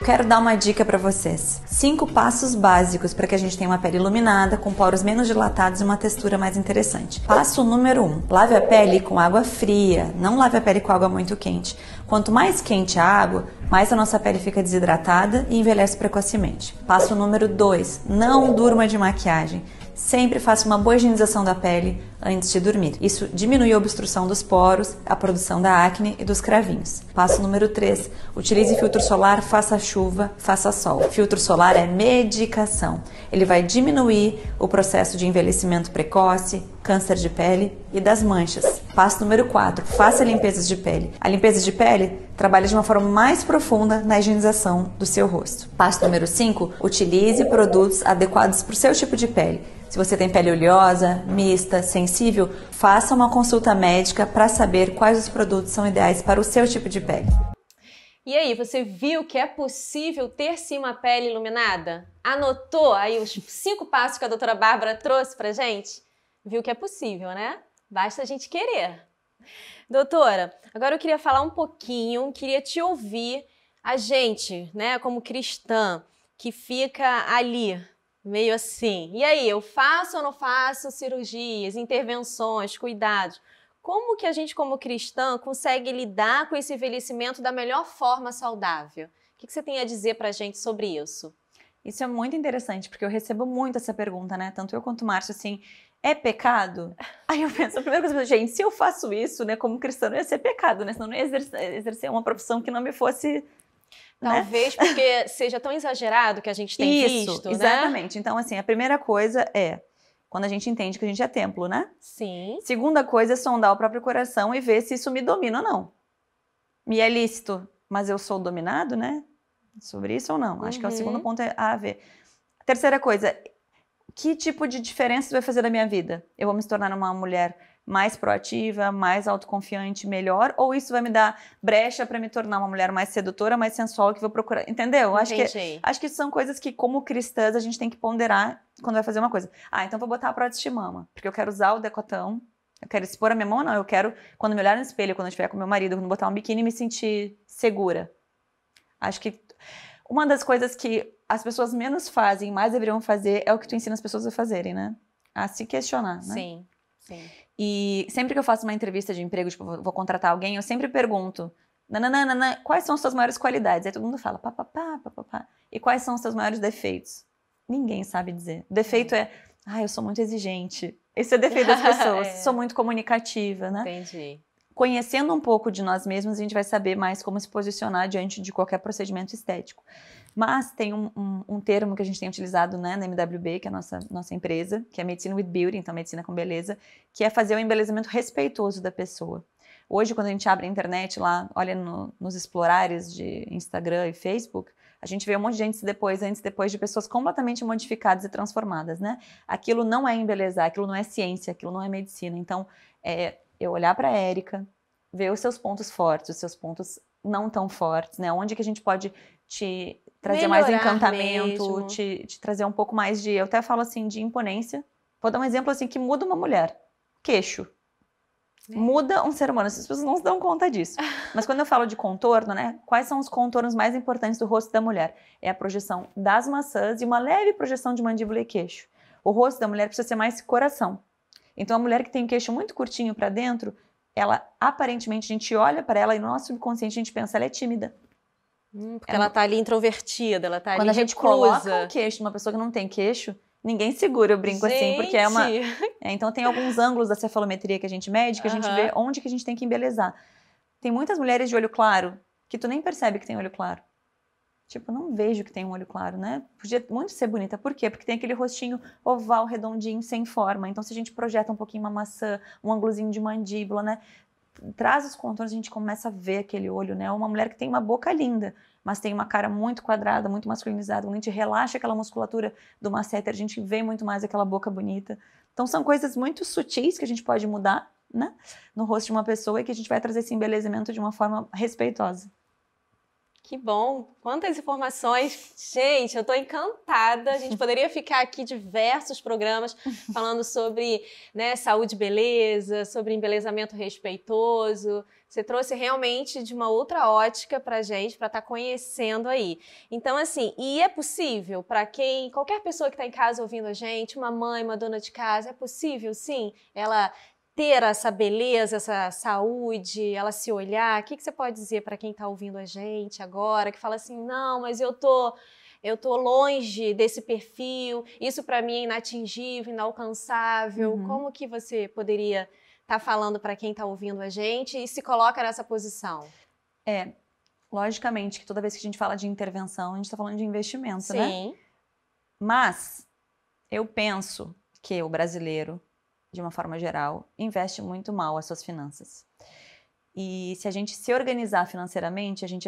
Quero dar uma dica para vocês. 5 passos básicos para que a gente tenha uma pele iluminada, com poros menos dilatados e uma textura mais interessante. Passo número 1. Lave a pele com água fria, não lave a pele com água muito quente. Quanto mais quente a água, mais a nossa pele fica desidratada e envelhece precocemente. Passo número 2. Não durma de maquiagem. Sempre faça uma boa higienização da pele antes de dormir. Isso diminui a obstrução dos poros, a produção da acne e dos cravinhos. Passo número 3. Utilize filtro solar, faça chuva, faça sol. Filtro solar é medicação. Ele vai diminuir o processo de envelhecimento precoce, câncer de pele e das manchas. Passo número 4. Faça limpezas de pele. A limpeza de pele trabalha de uma forma mais profunda na higienização do seu rosto. Passo número 5. Utilize produtos adequados para o seu tipo de pele. Se você tem pele oleosa, mista, sensível, faça uma consulta médica para saber quais os produtos são ideais para o seu tipo de pele. E aí, você viu que é possível ter sim uma pele iluminada? Anotou aí os 5 passos que a doutora Bárbara trouxe pra gente? Viu que é possível, né? Basta a gente querer. Doutora, agora eu queria falar um pouquinho, queria te ouvir, a gente, né, como cristã, que fica ali, meio assim. E aí, eu faço ou não faço cirurgias, intervenções, cuidados? Como que a gente, como cristã, consegue lidar com esse envelhecimento da melhor forma saudável? O que você tem a dizer pra gente sobre isso? Isso é muito interessante, porque eu recebo muito essa pergunta, né? Tanto eu quanto o Márcio, assim, é pecado? Aí eu penso, a primeira coisa, gente, se eu faço isso, né, como cristã, não ia ser pecado, né? Senão não ia exercer uma profissão que não me fosse... Talvez porque seja tão exagerado que a gente tem visto, né? Exatamente. Então, assim, a primeira coisa é quando a gente entende que a gente é templo, né? Sim. Segunda coisa é sondar o próprio coração e ver se isso me domina ou não. Me é lícito, mas eu sou dominado, né? Sobre isso ou não? Acho que é o segundo ponto a ver. Terceira coisa, que tipo de diferença isso vai fazer na minha vida? Eu vou me tornar uma mulher mais proativa, mais autoconfiante, melhor? Ou isso vai me dar brecha para me tornar uma mulher mais sedutora, mais sensual, que vou procurar? Entendeu? Acho que são coisas que, como cristãs, a gente tem que ponderar quando vai fazer uma coisa. Ah, então vou botar a prótese de mama, porque eu quero usar o decotão, eu quero expor a minha mão, não. Eu quero, quando me olhar no espelho, quando eu estiver com meu marido, quando botar um biquíni, me sentir segura. Acho que uma das coisas que as pessoas menos fazem, mais deveriam fazer, é o que tu ensina as pessoas a fazerem, né? A se questionar, né? Sim, sim. E sempre que eu faço uma entrevista de emprego, tipo, vou contratar alguém, eu sempre pergunto, quais são as suas maiores qualidades? Aí todo mundo fala, pá. E quais são os seus maiores defeitos? Ninguém sabe dizer. O defeito é, eu sou muito exigente. Esse é o defeito das pessoas. Sou muito comunicativa, né? Entendi. Conhecendo um pouco de nós mesmos, a gente vai saber mais como se posicionar diante de qualquer procedimento estético. Mas tem um termo que a gente tem utilizado, né, na MWB, que é a nossa empresa, que é Medicine with Beauty, então medicina com beleza, que é fazer o embelezamento respeitoso da pessoa. Hoje, quando a gente abre a internet lá, olha nos explorares de Instagram e Facebook, A gente vê um monte de antes e depois de pessoas completamente modificadas e transformadas, né? Aquilo não é embelezar, aquilo não é ciência, aquilo não é medicina. Então, eu olhar para a Érica, ver os seus pontos fortes, os seus pontos não tão fortes, né? Onde que a gente pode te trazer mais encantamento, te trazer um pouco mais de, eu até falo assim, de imponência. Vou dar um exemplo assim que muda uma mulher. Queixo. Muda um ser humano, as pessoas não se dão conta disso. Mas quando eu falo de contorno, né? Quais são os contornos mais importantes do rosto da mulher? É a projeção das maçãs e uma leve projeção de mandíbula e queixo. O rosto da mulher precisa ser mais coração. Então a mulher que tem o queixo muito curtinho para dentro, ela aparentemente, a gente olha para ela e no nosso subconsciente a gente pensa, ela é tímida. Porque ela tá ali introvertida, ela tá quando ali a gente reclusa. Coloca um queixo de uma pessoa que não tem queixo, ninguém segura, eu brinco assim, porque é uma... então tem alguns ângulos da cefalometria que a gente mede, que a gente vê onde que a gente tem que embelezar. Tem muitas mulheres de olho claro, que tu nem percebe que tem olho claro. Tipo, não vejo que tem um olho claro, né? Podia muito ser bonita. Por quê? Porque tem aquele rostinho oval, redondinho, sem forma. Então, se a gente projeta um pouquinho uma maçã, um ângulozinho de mandíbula, né? Traz os contornos, a gente começa a ver aquele olho, né? Uma mulher que tem uma boca linda, mas tem uma cara muito quadrada, muito masculinizada. Quando a gente relaxa aquela musculatura do masseter, a gente vê muito mais aquela boca bonita. Então, são coisas muito sutis que a gente pode mudar, né? No rosto de uma pessoa e que a gente vai trazer esse embelezamento de uma forma respeitosa. Que bom! Quantas informações! Gente, eu estou encantada. A gente poderia ficar aqui diversos programas falando sobre, né, saúde e beleza, sobre embelezamento respeitoso. Você trouxe realmente de uma outra ótica para a gente, para estar conhecendo aí. Então, assim, e é possível para qualquer pessoa que está em casa ouvindo a gente, uma mãe, uma dona de casa, é possível, sim, ela ter essa beleza, essa saúde, ela se olhar? O que você pode dizer para quem está ouvindo a gente agora, que fala assim, não, mas eu tô longe desse perfil, isso para mim é inatingível, inalcançável. Como que você poderia estar falando para quem está ouvindo a gente e se coloca nessa posição? Logicamente que toda vez que a gente fala de intervenção, a gente está falando de investimento, Sim. né? Mas eu penso que o brasileiro, de uma forma geral, investe muito mal as suas finanças. E se a gente se organizar financeiramente, a gente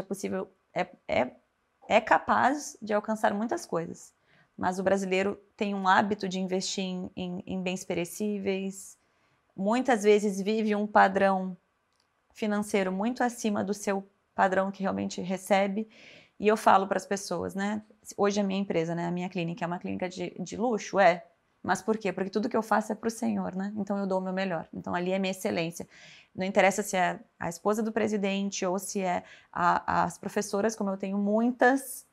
é capaz de alcançar muitas coisas. Mas o brasileiro tem um hábito de investir em bens perecíveis, muitas vezes vive um padrão financeiro muito acima do seu padrão que realmente recebe. E eu falo para as pessoas, né? Hoje a minha empresa, né? A minha clínica é uma clínica de luxo, Mas por quê? Porque tudo que eu faço é para o Senhor, né? Então eu dou o meu melhor. Então ali é minha excelência. Não interessa se é a esposa do presidente ou se é as professoras, como eu tenho muitas,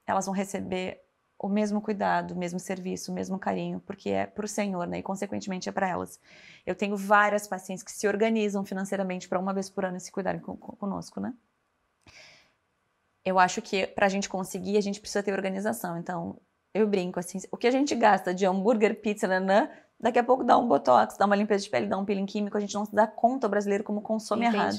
elas vão receber o mesmo cuidado, o mesmo serviço, o mesmo carinho, porque é para o Senhor, né? E consequentemente é para elas. Eu tenho várias pacientes que se organizam financeiramente para uma vez por ano se cuidarem conosco, né? Eu acho que para a gente conseguir, a gente precisa ter organização. Então, eu brinco assim, o que a gente gasta de hambúrguer, pizza, nanã, daqui a pouco dá um botox, dá uma limpeza de pele, dá um peeling químico, a gente não se dá conta, o brasileiro, como consome errado.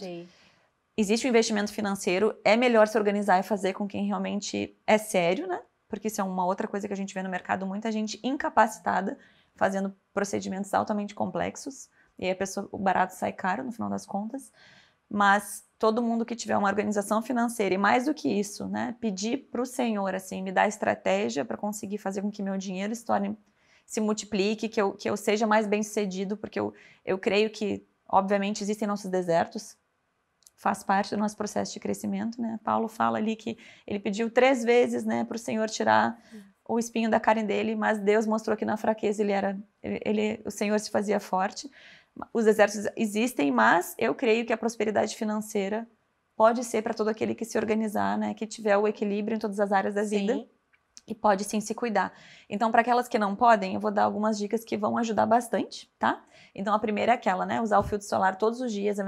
Existe o investimento financeiro, é melhor se organizar e fazer com quem realmente é sério, né? Porque isso é uma outra coisa que a gente vê no mercado, muita gente incapacitada, fazendo procedimentos altamente complexos, e aí o barato sai caro, no final das contas. Mas todo mundo que tiver uma organização financeira, e mais do que isso, né, pedir para o Senhor, assim, me dar estratégia para conseguir fazer com que meu dinheiro se multiplique, que eu seja mais bem-sucedido, porque eu creio que, obviamente, existem nossos desertos, faz parte do nosso processo de crescimento, né? Paulo fala ali que ele pediu 3 vezes, né, para o Senhor tirar o espinho da carne dele, mas Deus mostrou que na fraqueza o Senhor se fazia forte. Os desertos existem, mas eu creio que a prosperidade financeira pode ser para todo aquele que se organizar, né, que tiver o equilíbrio em todas as áreas da vida e pode sim se cuidar. Então, para aquelas que não podem, eu vou dar algumas dicas que vão ajudar bastante, tá? Então, a primeira é aquela, né, usar o filtro solar todos os dias, é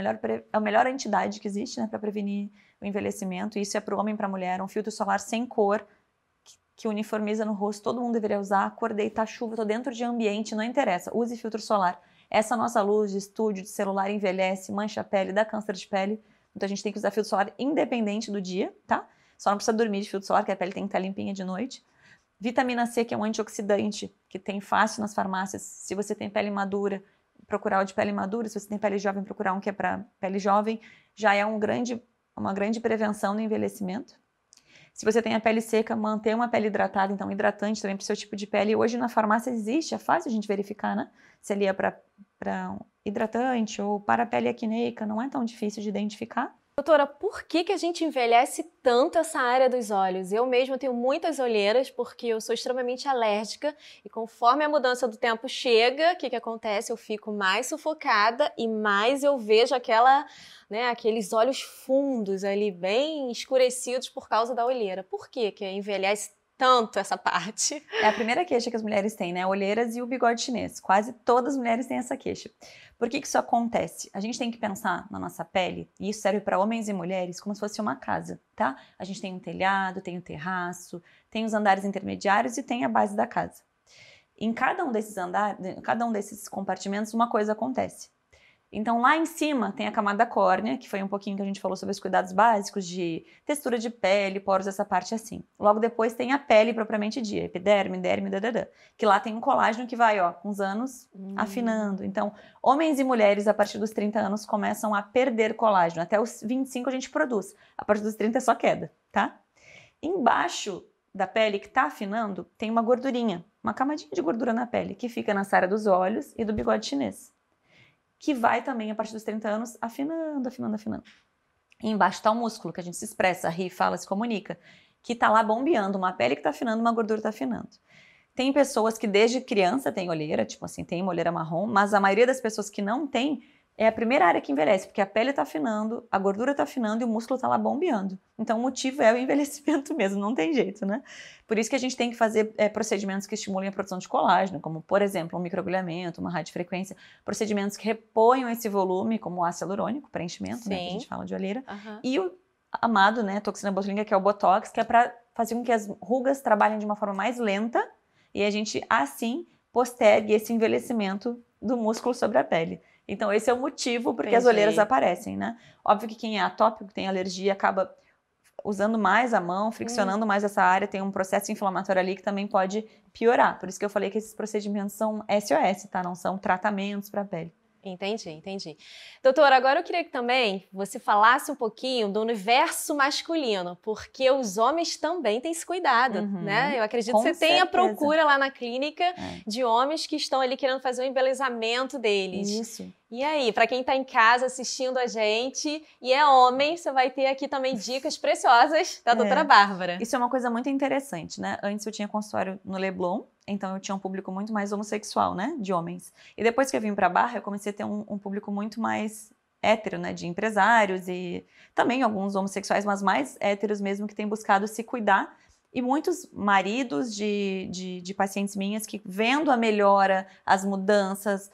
a melhor entidade que existe, né, para prevenir o envelhecimento. Isso é para o homem e para a mulher, um filtro solar sem cor, que uniformiza no rosto, todo mundo deveria usar. Acordei, tá chuva, tô dentro de ambiente, não interessa, use filtro solar. Essa nossa luz de estúdio, de celular, envelhece, mancha a pele, dá câncer de pele. Então a gente tem que usar filtro solar independente do dia, tá? Só não precisa dormir de filtro solar, que a pele tem que estar limpinha de noite. Vitamina C, que é um antioxidante, que tem fácil nas farmácias. Se você tem pele madura, procurar o de pele madura. Se você tem pele jovem, procurar um que é para pele jovem. Já é uma grande prevenção no envelhecimento. Se você tem a pele seca, manter uma pele hidratada, então hidratante também para o seu tipo de pele. Hoje na farmácia existe, é fácil a gente verificar, né? Se ali é para hidratante ou para a pele acneica, não é tão difícil de identificar. Doutora, por que a gente envelhece tanto essa área dos olhos? Eu mesma tenho muitas olheiras porque eu sou extremamente alérgica e conforme a mudança do tempo chega, o que acontece? Eu fico mais sufocada e mais eu vejo aqueles olhos fundos ali, bem escurecidos por causa da olheira. Por que envelhece tanto essa parte? É a primeira queixa que as mulheres têm, né? Olheiras e o bigode chinês. Quase todas as mulheres têm essa queixa. Por que isso acontece? A gente tem que pensar na nossa pele, e isso serve para homens e mulheres, como se fosse uma casa, tá? A gente tem um telhado, tem um terraço, tem os andares intermediários e tem a base da casa. Em cada um desses andares, cada um desses compartimentos, uma coisa acontece. Então, lá em cima tem a camada córnea, que foi um pouquinho que a gente falou sobre os cuidados básicos de textura de pele, poros, essa parte assim. Logo depois tem a pele propriamente dita, epiderme, derme, que lá tem um colágeno que vai, com os anos, afinando. Então, homens e mulheres, a partir dos 30 anos, começam a perder colágeno. Até os 25 a gente produz. A partir dos 30 é só queda, tá? Embaixo da pele que tá afinando, tem uma gordurinha, uma camadinha de gordura na pele, que fica na área dos olhos e do bigode chinês, que vai também, a partir dos 30 anos, afinando. E embaixo está o músculo, que a gente se expressa, ri, fala, se comunica, que está lá bombeando, uma pele que está afinando, uma gordura está afinando. Tem pessoas que desde criança têm olheira, tipo assim, tem uma olheira marrom, mas a maioria das pessoas que não tem, é a primeira área que envelhece, porque a pele está afinando, a gordura está afinando e o músculo está lá bombeando. Então o motivo é o envelhecimento mesmo, não tem jeito, né? Por isso que a gente tem que fazer procedimentos que estimulem a produção de colágeno, como, por exemplo, um microagulhamento, uma radiofrequência, procedimentos que reponham esse volume, como o ácido hialurônico, preenchimento, né, que a gente fala de olheira, e o amado, né, toxina botulínica, que é o Botox, que é para fazer com que as rugas trabalhem de uma forma mais lenta e a gente, assim, postergue esse envelhecimento do músculo sobre a pele. Então, esse é o motivo porque as olheiras aparecem, né? Óbvio que quem é atópico, tem alergia, acaba usando mais a mão, friccionando mais essa área, tem um processo inflamatório ali que também pode piorar. Por isso que eu falei que esses procedimentos são SOS, tá? Não são tratamentos para a pele. Entendi. Doutora, agora eu queria que também você falasse um pouquinho do universo masculino, porque os homens também têm esse cuidado, né? Eu acredito que você tem a procura lá na clínica de homens que estão ali querendo fazer o embelezamento deles. Isso. E aí, para quem está em casa assistindo a gente e é homem, você vai ter aqui também dicas preciosas da doutora Bárbara. Isso é uma coisa muito interessante, né? Antes eu tinha consultório no Leblon, então eu tinha um público muito mais homossexual, né? De homens. E depois que eu vim para Barra, eu comecei a ter um público muito mais hétero, né? De empresários e também alguns homossexuais, mas mais héteros mesmo, que têm buscado se cuidar. E muitos maridos de pacientes minhas que, vendo a melhora, as mudanças,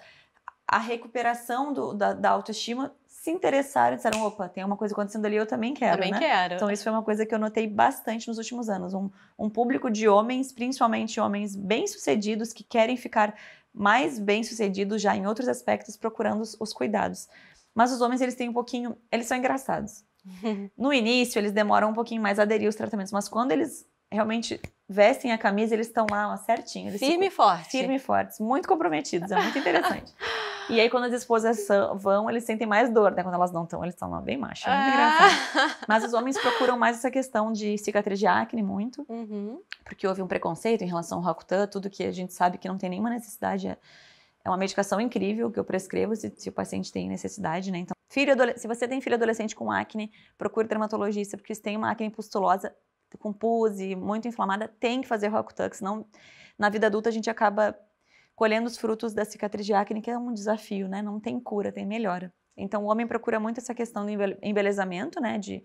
a recuperação da autoestima, se interessaram e disseram, opa, tem uma coisa acontecendo ali, eu também quero, também né? quero. Então isso foi uma coisa que eu notei bastante nos últimos anos, um público de homens, principalmente homens bem-sucedidos, que querem ficar mais bem-sucedidos já em outros aspectos, procurando os cuidados. Mas os homens, eles têm um pouquinho, eles são engraçados. No início, eles demoram um pouquinho mais a aderir aos tratamentos, mas quando eles realmente vestem a camisa, eles estão lá, certinho. Eles firme e forte. Firme e fortes, muito comprometidos, é muito interessante. E aí, quando as esposas vão, eles sentem mais dor, né? Quando elas não estão, eles estão lá bem macho, é muito engraçado. Mas os homens procuram mais essa questão de cicatriz de acne, muito, porque houve um preconceito em relação ao Roacutan, tudo que a gente sabe que não tem nenhuma necessidade, é uma medicação incrível que eu prescrevo se o paciente tem necessidade, né? Então, se você tem filho adolescente com acne, procure dermatologista, porque se tem uma acne pustulosa, com pus e muito inflamada, tem que fazer Roacutan, senão na vida adulta a gente acaba colhendo os frutos da cicatriz de acne, que é um desafio, né? Não tem cura, tem melhora. Então o homem procura muito essa questão do embelezamento, né? De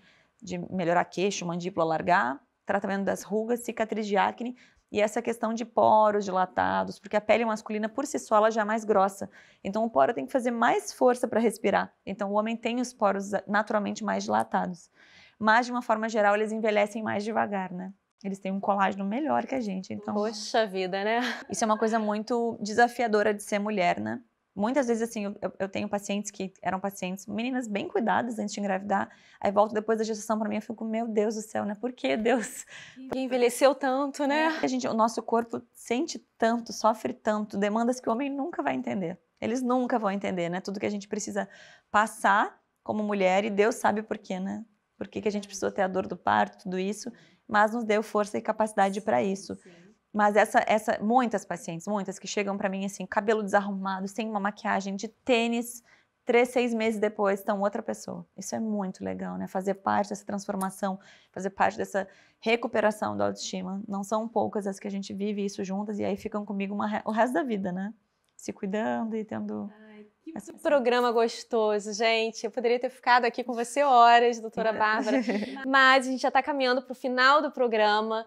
melhorar queixo, mandíbula, alargar, tratamento das rugas, cicatriz de acne e essa questão de poros dilatados, porque a pele masculina por si só ela já é mais grossa. Então o poro tem que fazer mais força para respirar. Então o homem tem os poros naturalmente mais dilatados. Mas, de uma forma geral, eles envelhecem mais devagar, né? Eles têm um colágeno melhor que a gente, então... Poxa vida, né? Isso é uma coisa muito desafiadora de ser mulher, né? Muitas vezes, assim, eu tenho pacientes que eram pacientes, meninas bem cuidadas antes de engravidar, aí volto depois da gestação pra mim e fico, meu Deus do céu, né? Por que, Deus? Porque envelheceu tanto, né? O nosso corpo sente tanto, sofre tanto, demandas que o homem nunca vai entender. Eles nunca vão entender, né? Tudo que a gente precisa passar como mulher e Deus sabe por quê, né? Por que a gente precisou ter a dor do parto, tudo isso. mas nos deu força e capacidade para isso. Mas muitas pacientes, muitas que chegam para mim assim, cabelo desarrumado, sem uma maquiagem, de tênis, 3, 6 meses depois estão outra pessoa. Isso é muito legal, né? Fazer parte dessa transformação, fazer parte dessa recuperação da autoestima. Não são poucas as que a gente vive isso juntas e aí ficam comigo o resto da vida, né? Se cuidando e tendo... Que programa gostoso, gente. Eu poderia ter ficado aqui com você horas, doutora Bárbara, mas a gente já está caminhando para o final do programa.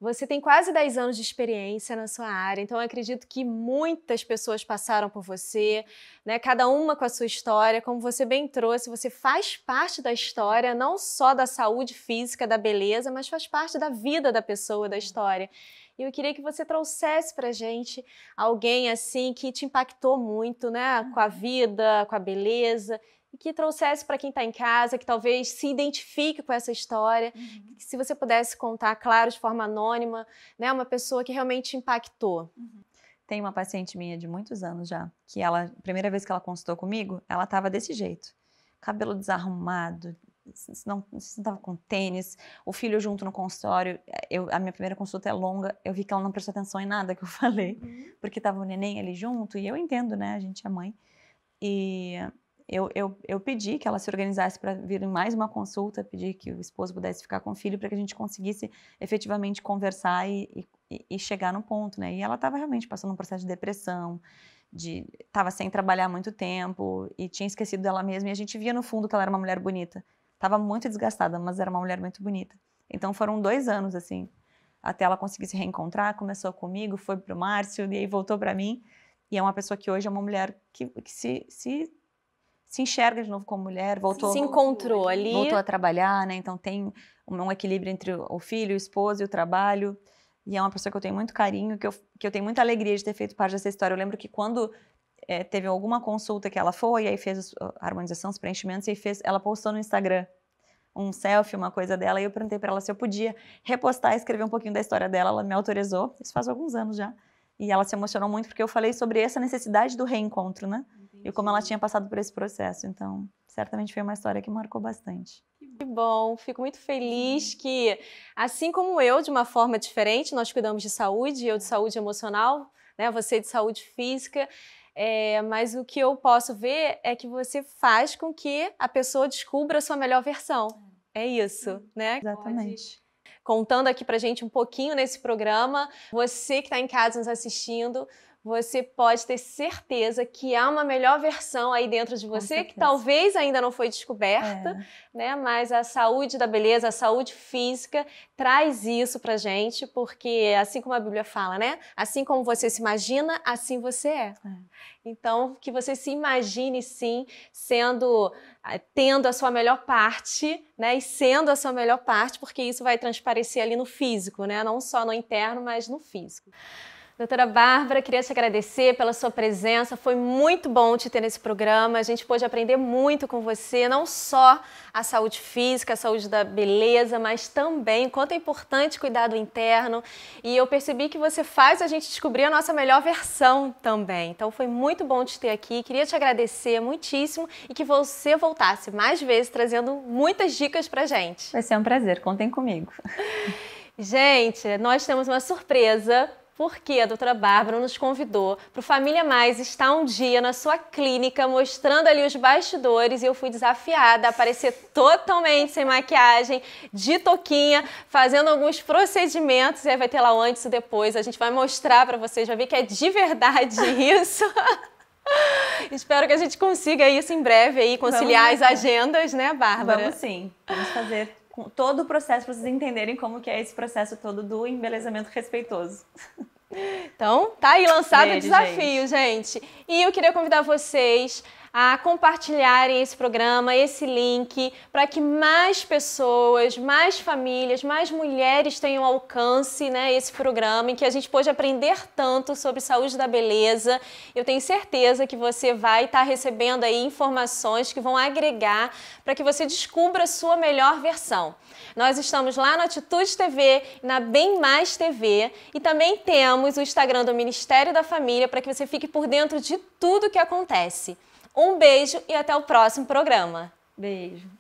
Você tem quase 10 anos de experiência na sua área, então eu acredito que muitas pessoas passaram por você, né? Cada uma com a sua história. Como você bem trouxe, você faz parte da história, não só da saúde física, da beleza, mas faz parte da vida da pessoa, da história. E eu queria que você trouxesse pra gente alguém assim que te impactou muito, né? Com a vida, com a beleza, e que trouxesse para quem está em casa, que talvez se identifique com essa história, que se você pudesse contar, claro, de forma anônima, né? Uma pessoa que realmente impactou. Tem uma paciente minha de muitos anos já, que ela, a primeira vez que ela consultou comigo, ela estava desse jeito, cabelo desarrumado, não estava com tênis, o filho junto no consultório. A minha primeira consulta é longa, eu vi que ela não prestou atenção em nada que eu falei, porque estava o neném ali junto, e eu entendo, né, a gente é mãe, e eu pedi que ela se organizasse para vir em mais uma consulta, pedi que o esposo pudesse ficar com o filho para que a gente conseguisse efetivamente conversar e chegar no ponto, né, e ela estava realmente passando um processo de depressão, estava sem trabalhar há muito tempo, e tinha esquecido dela mesma, e a gente via no fundo que ela era uma mulher bonita. Estava muito desgastada, mas era uma mulher muito bonita. Então foram 2 anos, assim, até ela conseguir se reencontrar. Começou comigo, foi pro Márcio, e aí voltou para mim. E é uma pessoa que hoje é uma mulher que se enxerga de novo como mulher. Se encontrou ali. Voltou a trabalhar, né? Então tem um equilíbrio entre o filho, o esposo e o trabalho. E é uma pessoa que eu tenho muito carinho, que eu tenho muita alegria de ter feito parte dessa história. Eu lembro que quando... teve alguma consulta que ela foi, aí fez a harmonização, os preenchimentos, e ela postou no Instagram um selfie, uma coisa dela, e eu perguntei para ela se eu podia repostar e escrever um pouquinho da história dela. Ela me autorizou, isso faz alguns anos já, e ela se emocionou muito porque eu falei sobre essa necessidade do reencontro, né? Entendi. E como ela tinha passado por esse processo, então certamente foi uma história que marcou bastante. Que bom, fico muito feliz que, assim como eu, de uma forma diferente, nós cuidamos de saúde, eu de saúde emocional, né? Você de saúde física. Mas o que eu posso ver é que você faz com que a pessoa descubra a sua melhor versão. É isso, né? Exatamente. Contando aqui pra gente um pouquinho nesse programa, você que está em casa nos assistindo, você pode ter certeza que há uma melhor versão aí dentro de você, que talvez ainda não foi descoberta, né? Mas a saúde da beleza, a saúde física traz isso pra gente, porque assim como a Bíblia fala, né? Assim como você se imagina, assim você é. Então, que você se imagine sim tendo a sua melhor parte, né? E sendo a sua melhor parte, porque isso vai transparecer ali no físico, né? Não só no interno, mas no físico. Doutora Bárbara, queria te agradecer pela sua presença, foi muito bom te ter nesse programa, a gente pôde aprender muito com você, não só a saúde física, a saúde da beleza, mas também o quanto é importante cuidar do interno, e eu percebi que você faz a gente descobrir a nossa melhor versão também, então foi muito bom te ter aqui, queria te agradecer muitíssimo e que você voltasse mais vezes trazendo muitas dicas pra gente. Vai ser um prazer, contem comigo. Gente, nós temos uma surpresa, porque a doutora Bárbara nos convidou para o Família Mais estar um dia na sua clínica, mostrando ali os bastidores, e eu fui desafiada a aparecer totalmente sem maquiagem, de touquinha, fazendo alguns procedimentos, e aí vai ter lá o antes e depois, a gente vai mostrar para vocês, vai ver que é de verdade isso. Espero que a gente consiga isso em breve, aí, conciliar as agendas, né, Bárbara? Vamos sim, vamos fazer todo o processo para vocês entenderem como que é esse processo todo do embelezamento respeitoso. Então, tá aí lançado o desafio, gente. E eu queria convidar vocês a compartilharem esse programa, esse link, para que mais pessoas, mais famílias, mais mulheres tenham alcance, né, esse programa, em que a gente pôde aprender tanto sobre saúde da beleza. Eu tenho certeza que você vai estar recebendo aí informações que vão agregar para que você descubra a sua melhor versão. Nós estamos lá no Atitude TV, na Bem Mais TV, e também temos o Instagram do Ministério da Família para que você fique por dentro de tudo que acontece. Um beijo e até o próximo programa. Beijo.